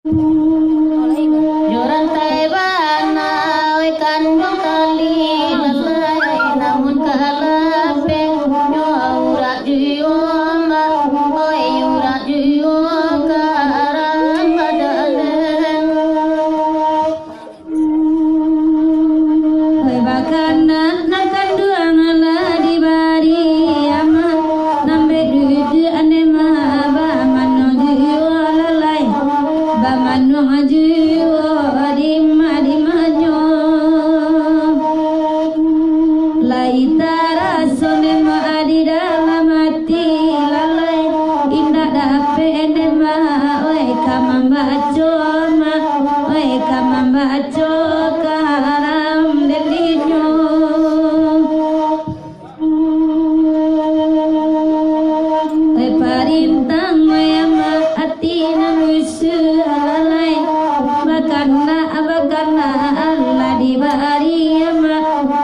Joran taibana ikan dong kali lalai namun kalape nyo ura juoma oi ura juo karang badalen oi bakana nakan duang ala di bari ama nambe dudu anema ba mano juo lalai ba mano juo Laitara sonema adi dalam hati lalai indah dape enema oi kamambaco ma oi kamambaco karam delinyo oi parintang oi ama hati namusu lalai bakana abagana Allah di bari ama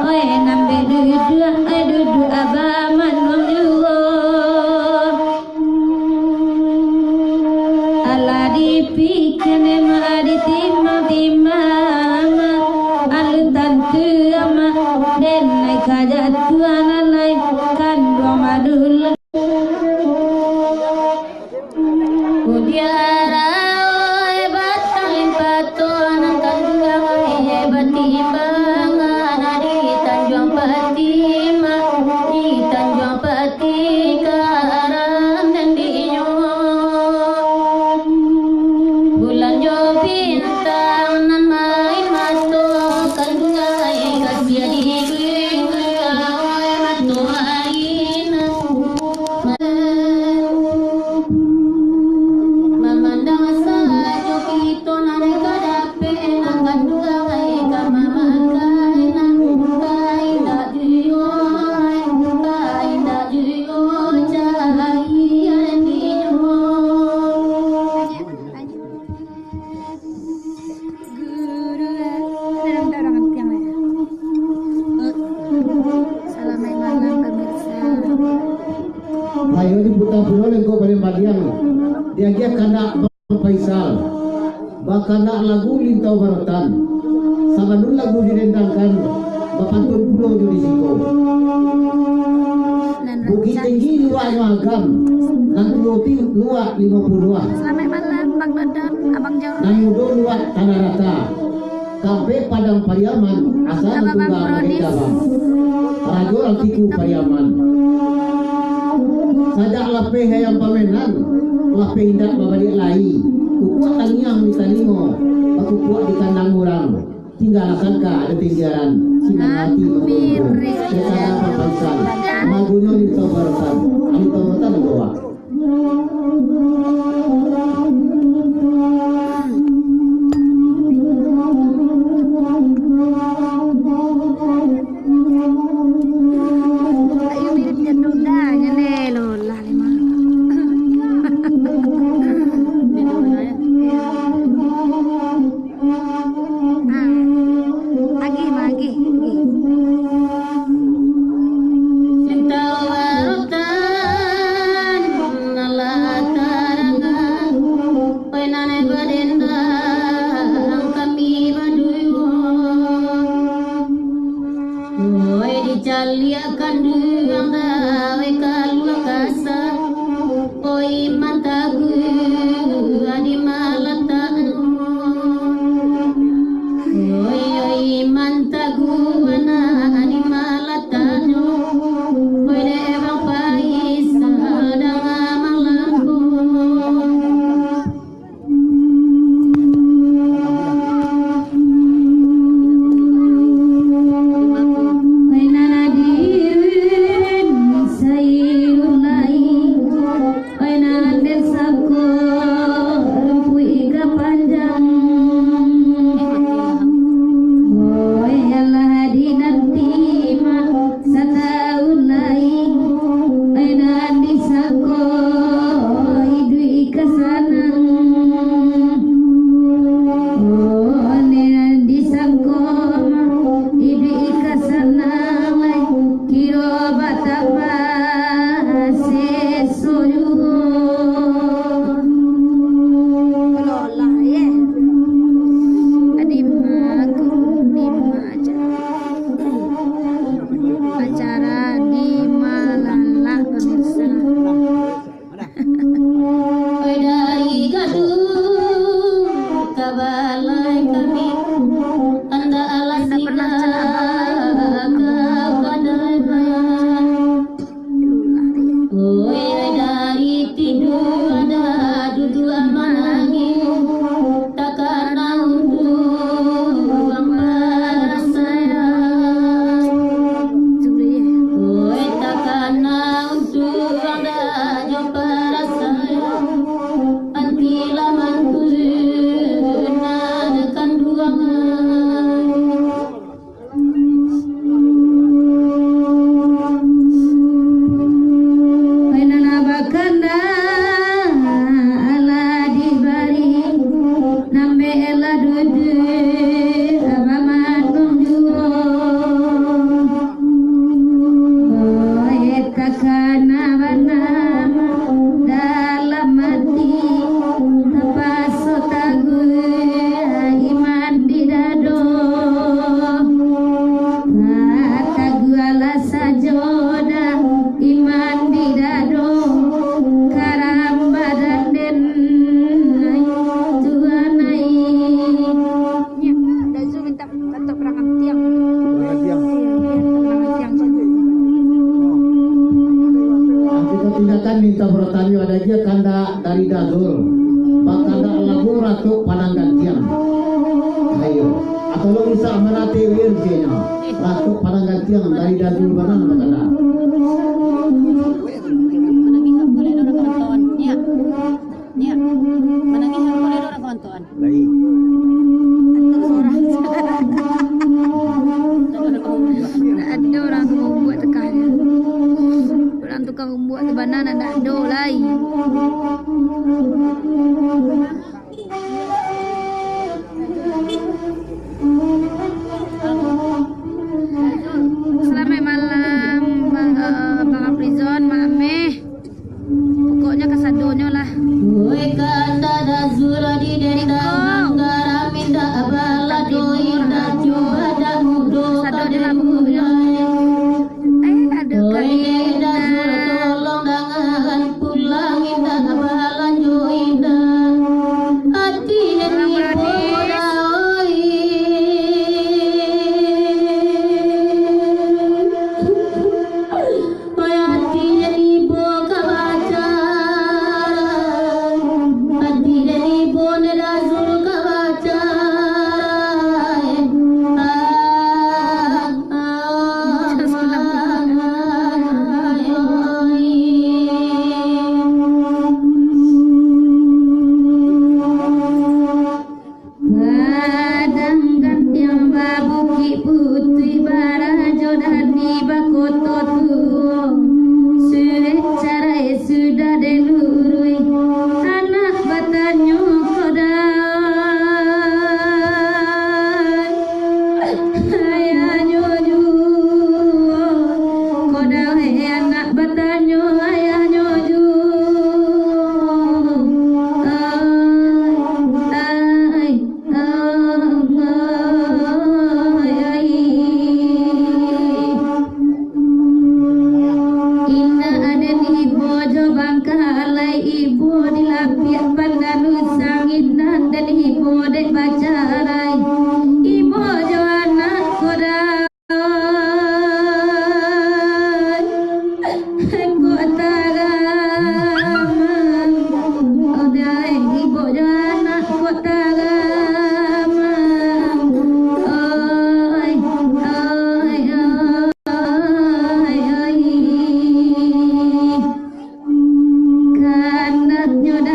oi nambe dudu abaman wangluo ala dipikane ma ditima alun tantu ama den naik kajatuan alai kan dua madul Udiara oi batang patuan kan dua oi batimbangan di Tanjung Patima di Tanjung Pati Karang dan Dinyo bulan jo bintang nan main masuk kan gungai kasih di gungai matu ain memandang saja kita nan kadape nan gungai kamamakai nan gungai dak juyo gungai dak juyo cahaya dinyo Selamat malam pemirsa. Ayo di Pulau Pulau yang kau paling baliang. Dia kena Bang Faisal. Bakana lagu lintau barotan. Sama dulu lagu direndangkan. Bapantun pulau di siko. Bukit tinggi luar magam. Nang roti luar 50. Selamat malam Bang Dodon, Abang Jarum. Nang mudo luar tanah rata. Kampe Padang Pariaman asal tunggal mereka bang. Rajo altiku Pariaman. Sajak lape hayam pamenan, lape indak babalik lai. Kukuak tangiang di talingo, aku kuat di kandang murang. Tinggal sangka ada tinggalan, sinan hati mengumpul. Sekarang berpangsan, magunya di Tobarotan, di Tobarotan bawa. Ayo mirip jadunda nyelelo lali mah. Agi. Tawarutan nala tarangan penane badenda kami baduyo oi dicaliakan duang dawe kalu kasa oi mantagu adi malatan oi mantagu ana adi malatan oi devang pais adang amang lampu oi nana diri balai kami anda alasina dari tidur ada duduk amangi takkan untuk amat sayang takkan untuk anda jumpa sayang antilah mantu nadekan duangan Ainana bakanda ala dibari nambe ela dudu abama tunjuo etakana bana dalam hati tapaso tagu iman didado tagu ala sajoda iman didado karamba dan tuanai ada zoom minta kantor perangkat tiang Tindakan minta bertanya ada aja kanda dari dazul bakanda lagu ratu pananggan tiang ayo atau lo bisa menate wirjena ratu pananggan tiang dari dazul banang bakanda Manangihan boleh orang kawan ya manangihan boleh orang kawan lagi ada orang membuat tekannya orang tukang membuat banana nak do lai selamat malam Bang Aprizon Mame pokoknya kasadonyo lah kanda dazura di dendang garaminda abalado inda jubada mudo sadonyo ada kainda tolong dangan pulang inda abalan jo inda hati yang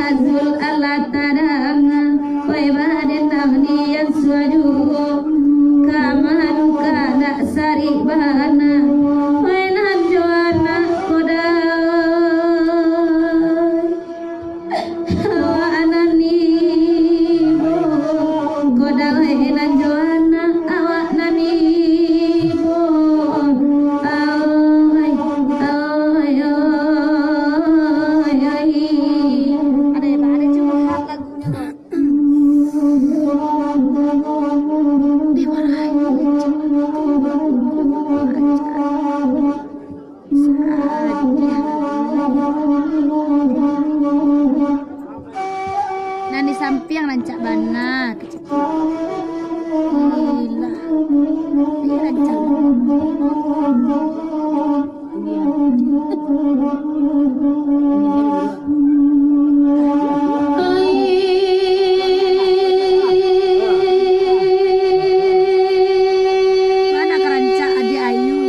Azul ala tadanga, wai baden tahniya rancak bana. Gila. Ini rancak. Mana kerancak adik Ayu?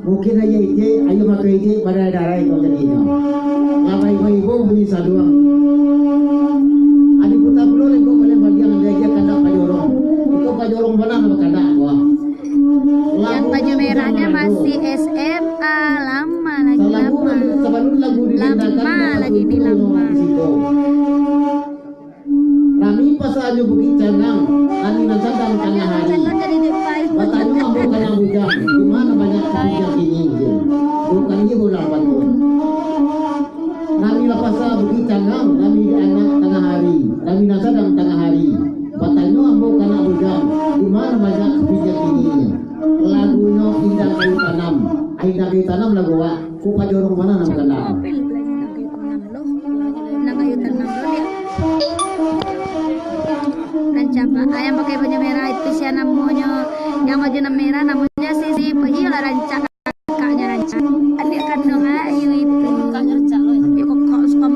Mungkin aja ije, ayo makai ije pada darai kau jadinya. Lama ibu bunyi saduang. Adik putar belum lagi boleh bagian dia kanda pajorong. Itu pajorong mana kalau kanda gua. Yang baju merahnya masih SMA, lama lagi lama. Lama lagi di lama. Rami pasal bukit canang, ani nanti dalam tengah hari. Batanya ambil kena bujang, di mana banyak bujang ini? Bukan ini bola batu. Rami pasal bukit canang, rami di anak tengah hari, rami nanti dalam tengah hari. Batanya ambil kena bujang, di mana banyak bujang ini? Lagunya indah kayu tanam, indah kayu tanam lagu wa. Kupa jorong mana nama kena? Rancapa ayam pakai baju merah itu sih namanya, yang baju merah namanya Sisi pergi lah rancak kakaknya rancak adik kandung Ayu itu kakaknya rancak loh ya kok suka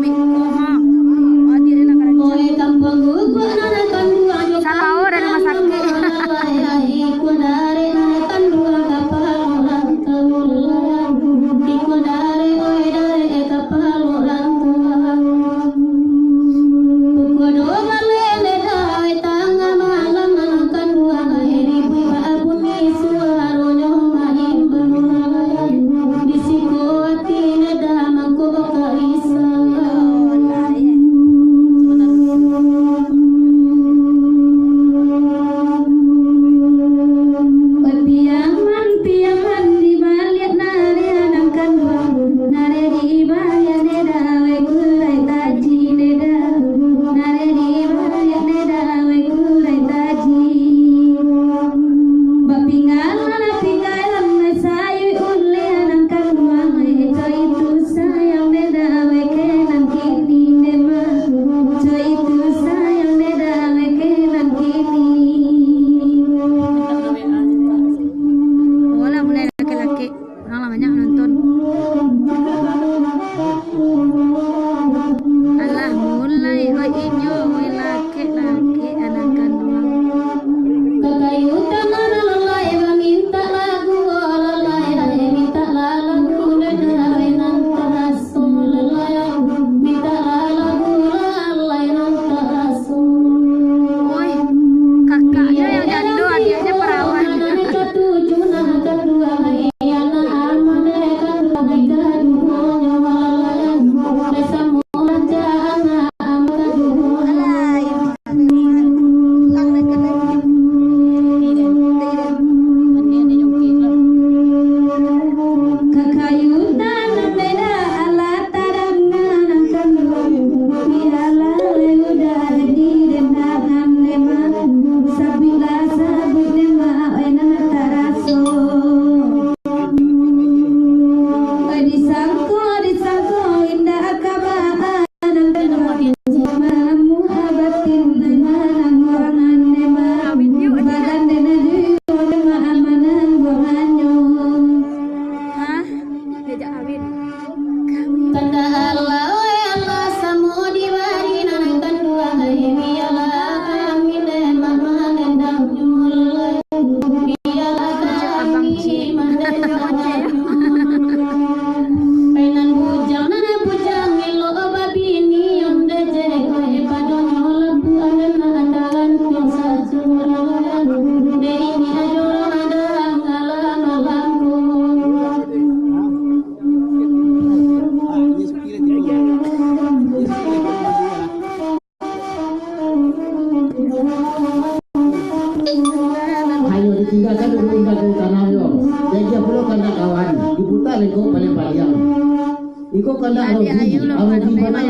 kanda rogi rogi mana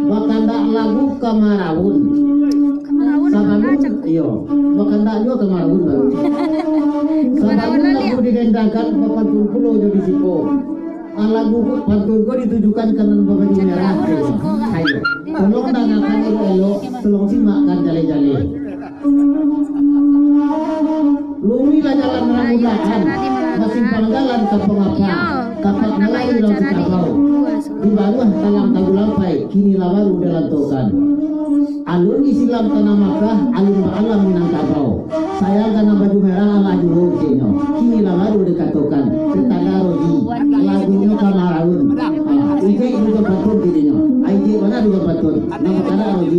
bakanda lagu Kamarawun iyo bakanda juga Kamarawun baru Kamarawun lagu didendangkan Bapak Tunkulo jadi sipo lagu pantun ko ditujukan ke Bapak Merah ayo tolong tanyakan elo tolong simakkan jale-jale lumi lah jalan rambutan masih panggalan ke pengapa kapak nelayan dalam sikapau di bawah talang tagulampai kini baru dalantokan alun Islam tanah Makkah alun ba'alam minangkabau sayang karena baju merah ala jurusinyo kini baru dekatokan tetangga rogi lagunya Kamarawun ije juga patut dirinya ije mana juga patut nama kada rogi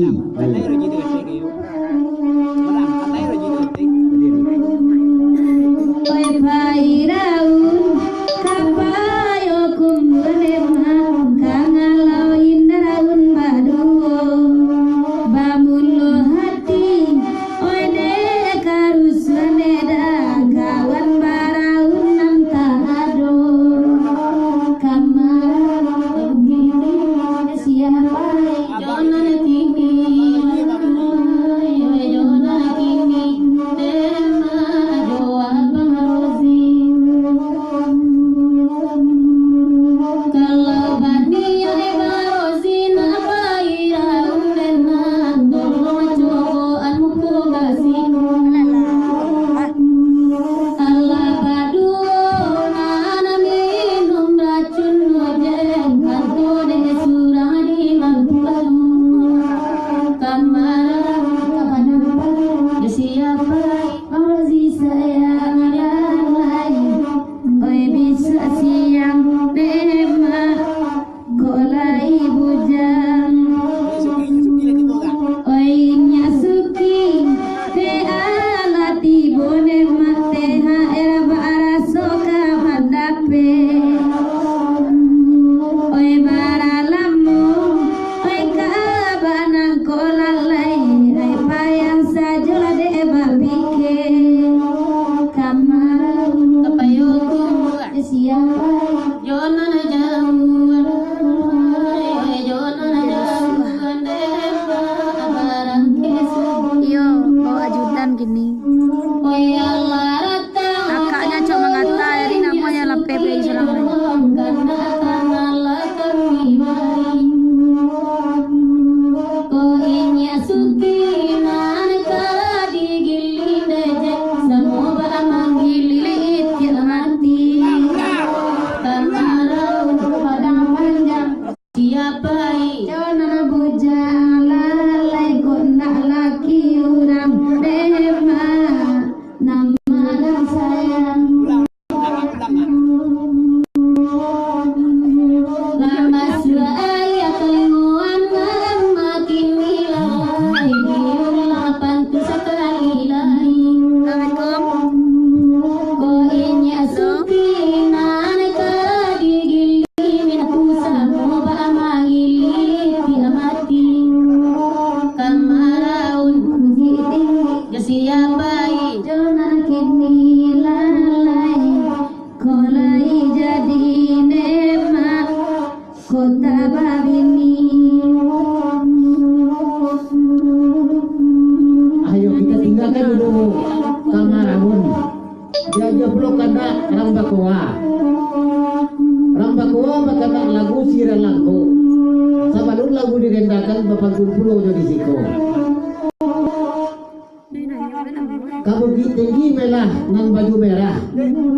tinggi melah nan baju merah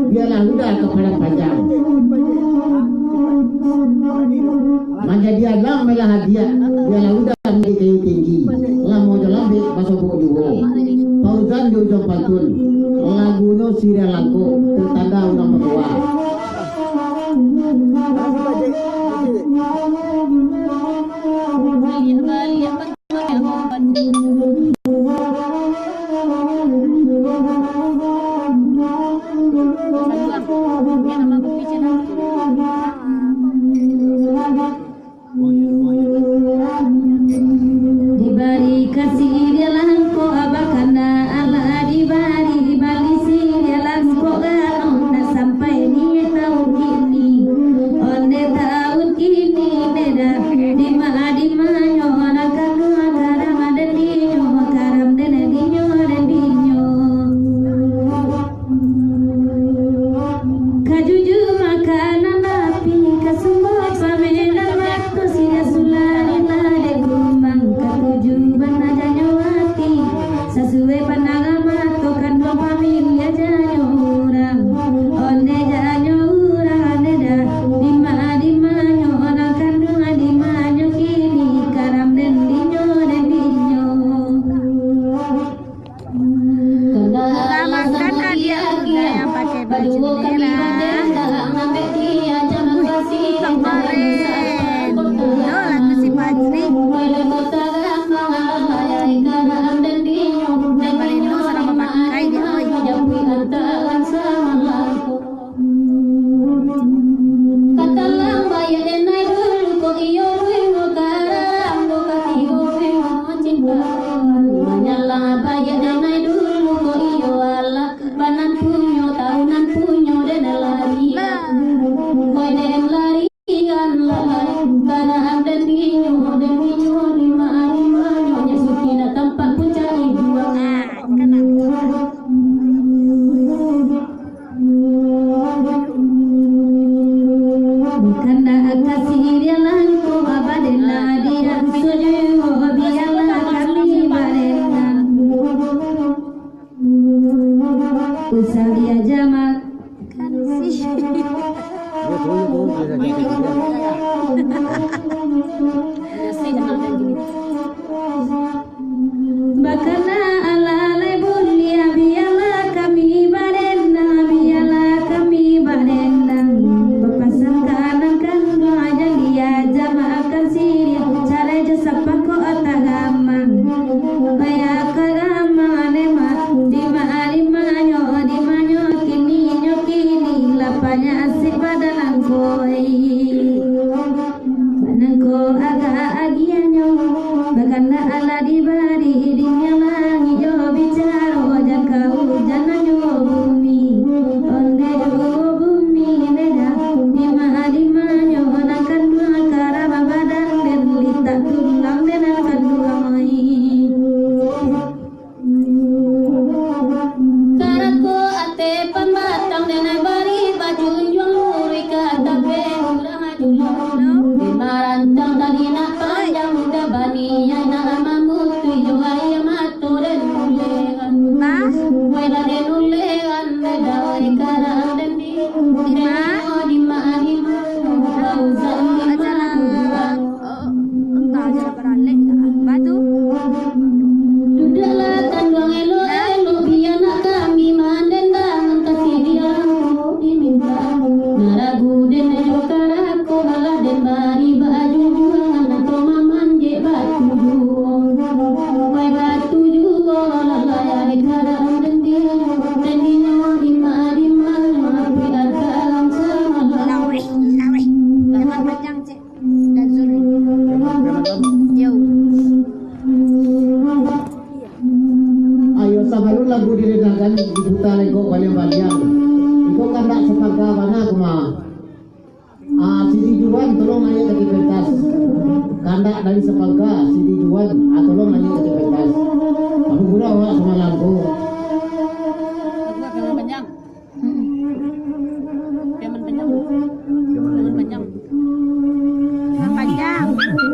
biarlah udah kepala panjang manja dia lang melah hadiah biarlah udah menjadi kayu tinggi lamo jalambik masuk juga pausan di ujung pantun lagunya sirah langko tertanda ulang berdua dibari kasih dia langko abakanda Allah dibari sirah langko bakana alalai bulia biarlah kami barenda biarlah kami barenda berpasang kanan kan aja dia jamaahkan siri cara jasa pako atagamang baya kagamang nema di manyo kini lapanya asik badan koi banangko agak agianyo bakana ala di bari hidingnya langi yo bicara wajah kau jangan yo bumi onde yo bumi neda di manyo nakan dua karaba badan dan lita tulang dan akan dua mai karako ate pembatang dan bari baju juang luri kata be urang ajulong di marantang tadi nak panjang udah bani yang nama mutu yo ayam aturan ulegan wala den ulegan dawai karang dan di ma bau zang entah aja beralek batu duduklah tanduang elo biar nak kami mandendang kasih dia diminta naragu den elo karako halah den bari baju juang atau maman je batu juang wai batu juang lalai karang dan di nyawa di ma api arkalang sama lawe jangan panjang cek dan zul jauh Ayo sabarun lagu didengarkan di putar ego panjang. Iko kan tak sepaga mana kuma. Sidi Juan tolong aja ke pentas. Kandak dari sepaga Sidi Juan tolong aja ke pentas. Aku gura awak sama lagu. jangan panjang jangan panjang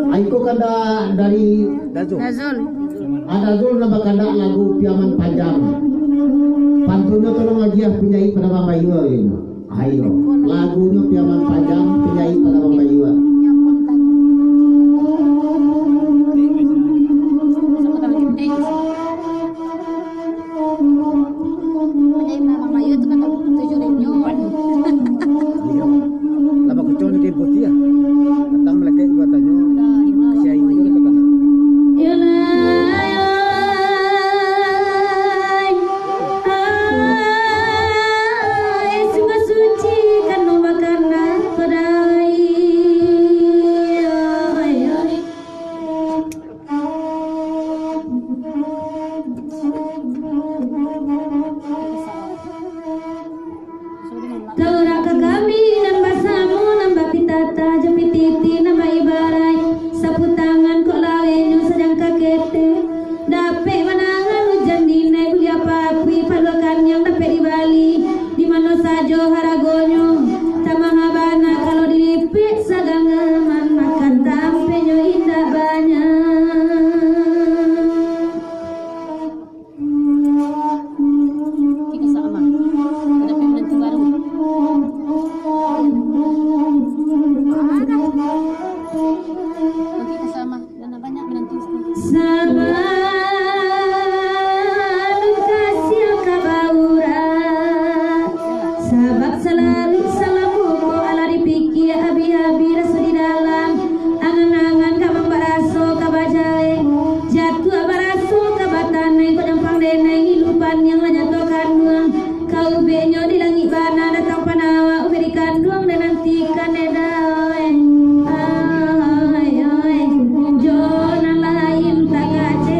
Aiko kanda dari Nazul ada Zul nama kanda lagu piaman panjang. Pantunnya tolong aja penyanyi pada Bang Bayu. Ayo lagunya piaman panjang penyanyi pada Bang Bayu. Lama kucing di putih ya. Datang mereka buat tanya. Saya ini kata. Sungguh suci kan makanan pedai Taura ke kami nambah samu nambah pitata jepit titi nambah ibarai sapu tangan kok lawenyo sedang kakete dapet manangan hujan dinai beli apa-api palukan yang dapet di Bali di mana saja haragonyo tamahabana kalau dilipit sagangaman makan tampenyo indah banyak kita sama ada nanti baru nanti sama dan banyak nanti sama kasih kabaura sabak selalu salamu ko ala dipikir abi-abi rasa di dalam angan-angan kamang baraso kabajae jatuh baraso kabatane ko dampang deneng hidupan yang jatuhkan duang kau benyo di langit bana datang panawa uberikan duang dan nantikan edawe jona lain tak gace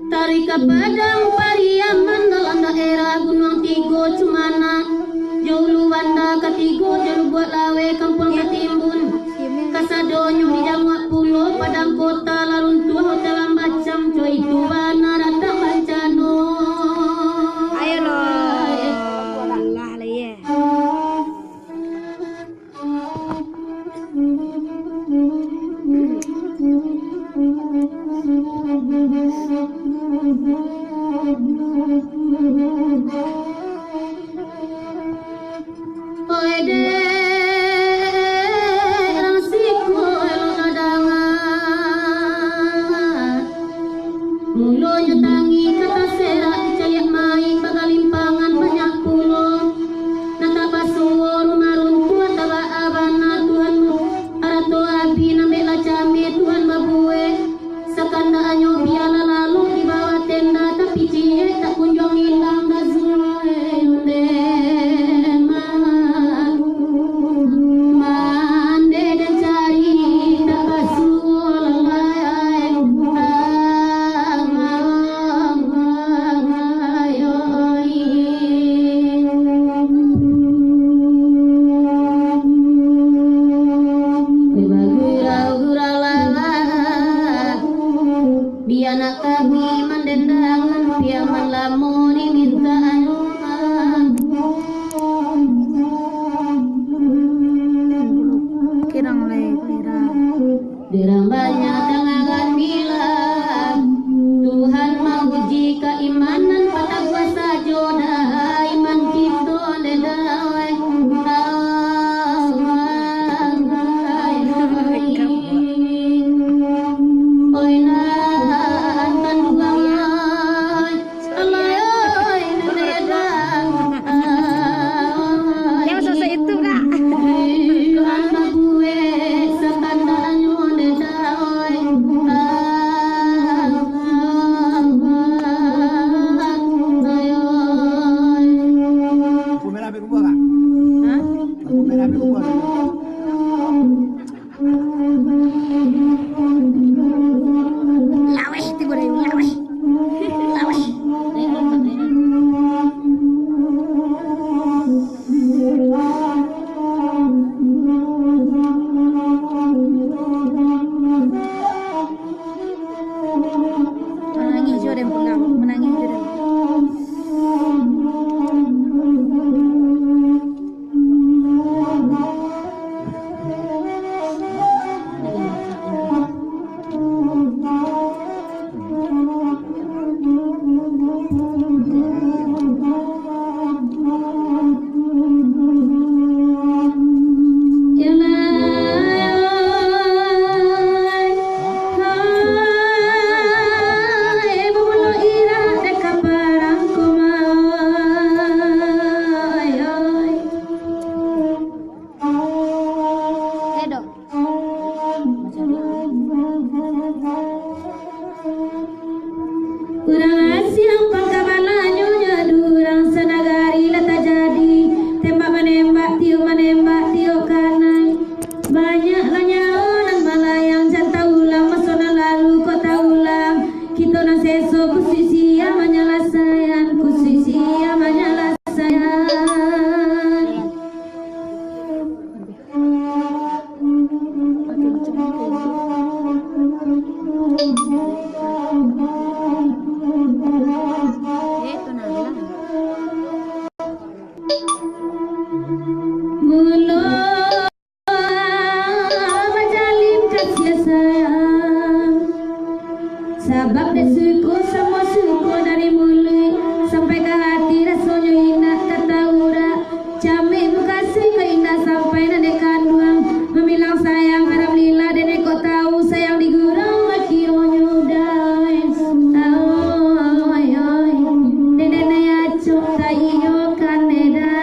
Tarika Padang Pariaman dalam daerah Gunung Tigo Cumana jauh luanda katigo jalur buat lawe kampung Katimbun kasadonyo di Jamuak Pulau Padang Kota larun tua hotel macam coy tuana datang bacano ayo lo Allah lah ya Mulanya tangi kata serak dicayak main bagalimpangan banyak pulau nata basuo rumah runtuh taba abana Tuhan arato abi namela came Tuhan babue sakanda anyo biala lalu di bawah tenda tapi cie tak kunjung hilang gazue mande dan cari tak basuo anak kami mendendangan piaman lamun diminta kirang dirang banyak tangan bilang Tuhan menguji keimanan pada kuasa jodoh iman kita dedawai Sabab dan syukur semua syukur dari mulut sampai ke hati rasanya indah kata ura camik bukasih ke indah sampai nade kandung memilang sayang harap lila dan kau tahu sayang digurau akironya udah dede naya cok tayo kaneda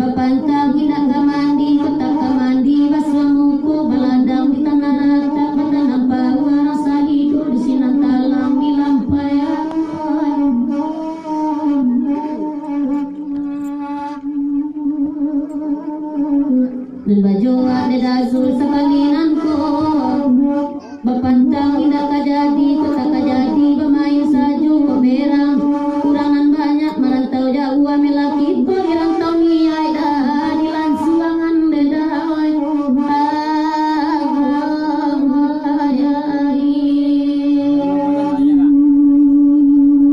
Bapantang hindak kamandi, kotak kamandi, baswamuko baladang di tanah rata, batanam paruan rasa hidup di sinan talang di lampayan. Dan bajoa de dazul sakalinanko, bapantang hindak kajadi, kotak kajadi, bermain saju koberang, kurangan banyak merantau jauh amelaki ko hirang tahun niai dah dilan suangan dedawai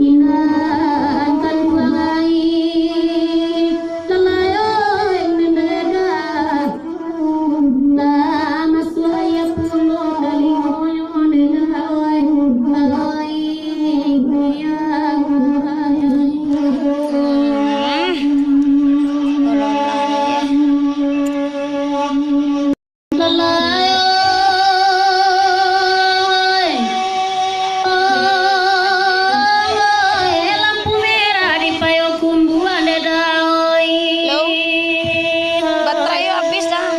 inan kan buangai lalayo nendeda la masuaya pulo dari moyo dedawai alai lampu merah di payokumbu anda daoi. Baterai habis dah.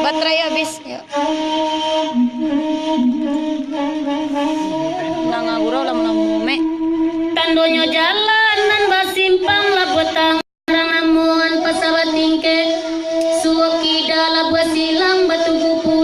Baterai habis. Yuk. Nangagurau lah menamume. Tandonyo jalan nan basimpang labotang orang amuan pesawat tingke suok kida labuat silang batu gupu